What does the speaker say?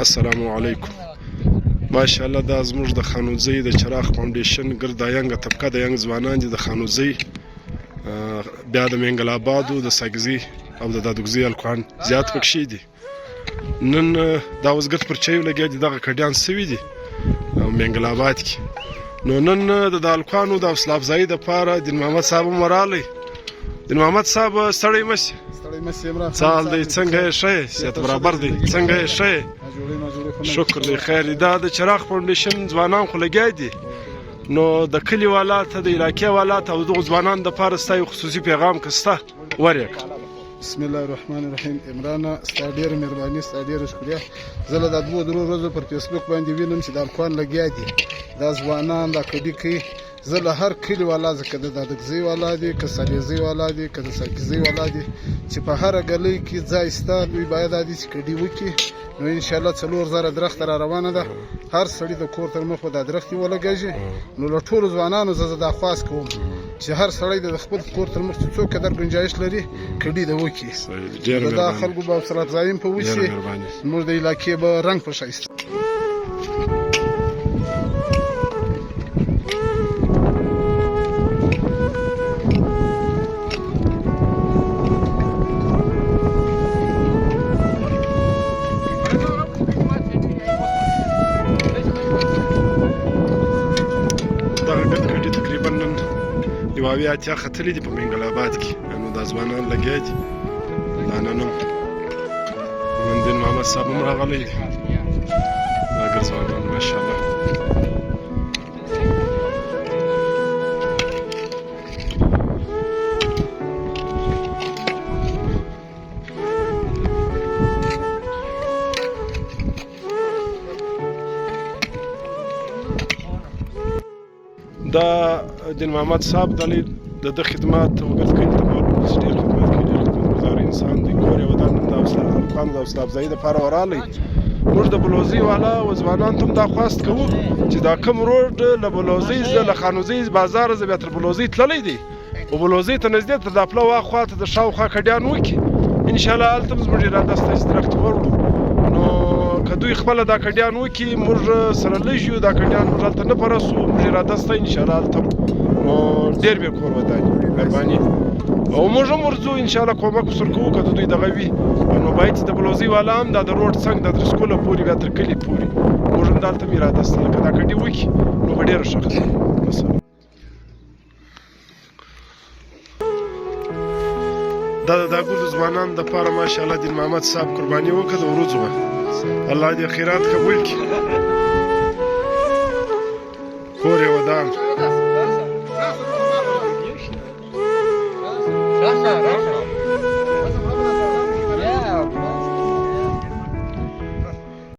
السلام علیکم. ماشاءالله دا زموږ د خانوزۍ د چراغ فاونډیشن ګرده ینګه طبقه د ینګ ځوانان دي د خانوزۍ بیا د منګل آبادو د ساګزي او د دادګزي الکوان زیات پکښې دي. نن دا وزګت پر چایو لګیا دي دغه کډیان سوي دي منګل آباد کې. نو نن د الکوانو د حوصله افزایي دپاره دین محمد صاحب هم راغلی. دین محمد صاحب ستړی مشي څه حال دی؟ څنګه یې ښه یې؟ صحت برابر دی؟ څنګه یې ښه یې؟ شکر دی خیر دی. دا د چراغ فاونډیشن ځوانان خو لګیا دي، نو د کلي والا ته د علاقې والا ته او دغو ځوانانو دپاره ستا یو خصوصي پیغام که سته ورېږه. بسم الله الرحمن الرحیم. عمرانه ستا ډېره مهرباني، ستا ډېره شکریه. زه له دا 2-3 ورځو پر فیسبوک باندې وینم چې د الکوان لګیا دي دا ځوانان دا کډي کوي. زه له هر کلي والا زه که د دادګزۍ والا دي که سالیزۍ والا دي که د ساکزۍ والا دي چې په هره ګلۍ کې ځای سته دوی باید دا دي چې کډي وکړي. نو انشاءالله 4000 درخته را روانه ده. هر سړي د کور تر مخ به دا درختې ولګېږي. نو له ټولو ځوانانو زه دا خواست کوم چې هر سړی د خپل کور تر مخ چې څوک قدر ګنجایش لري کډي د وکړي. دا خلکو به حوصله افزایي په وشي، زموږ د علاقې به رنګ په ښایسته. یو اویا اتیا ختلي دي په منګل آباد کې. نو دا ځوانان لګیا دي. دا نن هم دین محمد صاحب هم راغلی دی. دا ګر ځوانان ماشاءالله. دا دین محمد صاحب د خدمات وګړي کړي ته معلومه چې ډېر خدمت کوي، ډېر خدمتګزار انسان دی. کور یې ودان د حوصله افزایي دپاره ورالی. موږ د بلوزۍ والا و ځوانانو ته هم دا خواست کوو چې دا کوم روډ له بلوزۍ له خانوزۍ بازاره زه بیا تر بلوزۍ تللی دی و بلوزۍ ته نږدې تر دا پله واخوا ته د شاوخوا کډیان وکړي. انشاءالله هلته هم زموږ اراده شته چې درختې وروړو. نو که دوی خپله دا کډیان وکړي موږ سره لږ یو، دا کډیان موږ هلته نه پرسو. موږ اراده شته انشاءالله هلته نو ډېر بې کور وداني مهرباني او موږ هم ورځو انشاءالله کومک ورسره کوو که د دوی دغه وي. نو باید چې د بلوزۍ والا هم دا د روډ څنګ د درسکوله پورې بیا تر کلي پورې موږ هم دلته هم اراده شته که دا کډي وکړي نو به ډېره ښه ده. دا د داګودو ځوانانو دپاره ماشاءالله دین محمد صاحب قرباني وکړه د وروځو به. الله دې خیرات قبول کړي. کور یې ودان.